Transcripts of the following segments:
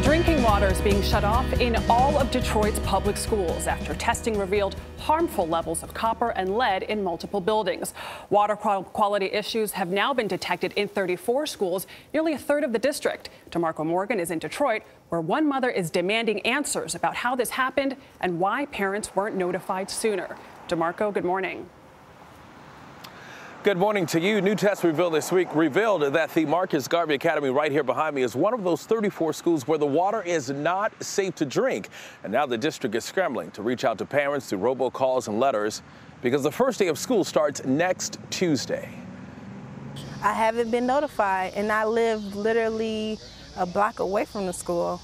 Drinking water is being shut off in all of Detroit's public schools after testing revealed harmful levels of copper and lead in multiple buildings. Water quality issues have now been detected in 34 schools, nearly a third of the district. DeMarco Morgan is in Detroit, where one mother is demanding answers about how this happened and why parents weren't notified sooner. DeMarco, good morning. Good morning to you. New tests revealed this week that the Marcus Garvey Academy right here behind me is one of those 34 schools where the water is not safe to drink. And now the district is scrambling to reach out to parents through robocalls and letters because the first day of school starts next Tuesday. I haven't been notified, and I live literally a block away from the school.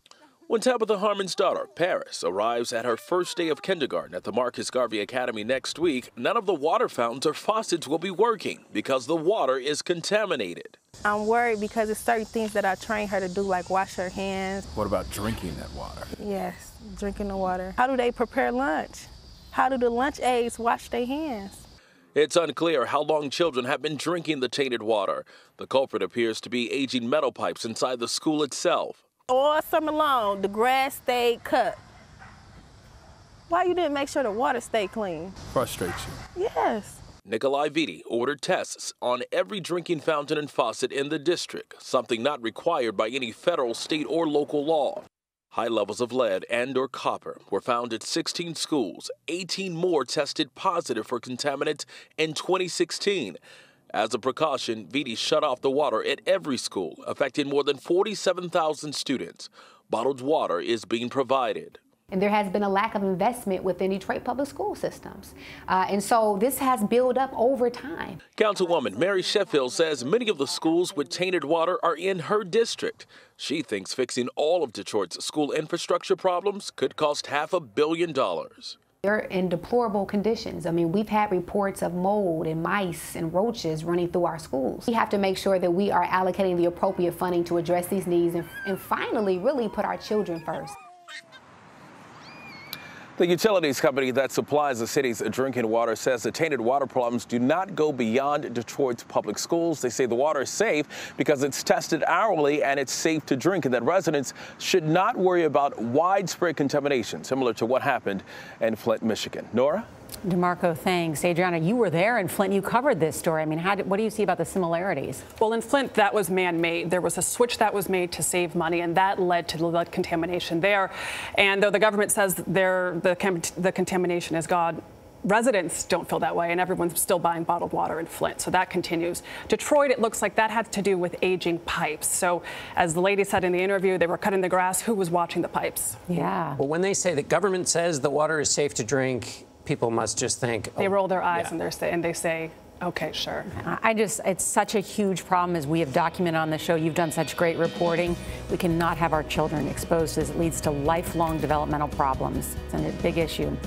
When Tabitha Harmon's daughter, Paris, arrives at her first day of kindergarten at the Marcus Garvey Academy next week, none of the water fountains or faucets will be working because the water is contaminated. I'm worried because there's certain things that I train her to do, like wash her hands. What about drinking that water? Yes, drinking the water. How do they prepare lunch? How do the lunch aides wash their hands? It's unclear how long children have been drinking the tainted water. The culprit appears to be aging metal pipes inside the school itself. All summer long, the grass stayed cut. Why you didn't make sure the water stayed clean? Frustrates you? Yes. Nikolai Vitti ordered tests on every drinking fountain and faucet in the district, something not required by any federal, state, or local law. High levels of lead and/or copper were found at 16 schools. 18 more tested positive for contaminants in 2016. As a precaution, Vitti shut off the water at every school, affecting more than 47,000 students. Bottled water is being provided. And there has been a lack of investment within Detroit public school systems. And so this has built up over time. Councilwoman Mary Sheffield says many of the schools with tainted water are in her district. She thinks fixing all of Detroit's school infrastructure problems could cost $500 million. They're in deplorable conditions. I mean, we've had reports of mold and mice and roaches running through our schools. We have to make sure that we are allocating the appropriate funding to address these needs and finally really put our children first. The utilities company that supplies the city's drinking water says the tainted water problems do not go beyond Detroit's public schools. They say the water is safe because it's tested hourly and it's safe to drink, and that residents should not worry about widespread contamination, similar to what happened in Flint, Michigan. Norah? DeMarco, thanks. Adriana, you were there in Flint. You covered this story. I mean, what do you see about the similarities? Well, in Flint, that was man-made. There was a switch that was made to save money, and that led to the lead contamination there. And though the government says the contamination is gone, residents don't feel that way, and everyone's still buying bottled water in Flint. So that continues. Detroit, it looks like that had to do with aging pipes. So as the lady said in the interview, they were cutting the grass. Who was watching the pipes? Yeah. Well, when they say the government says the water is safe to drink, people must just think, they roll their eyes and they say, okay, sure. It's such a huge problem, as we have documented on the show. You've done such great reporting. We cannot have our children exposed as it leads to lifelong developmental problems. It's a big issue.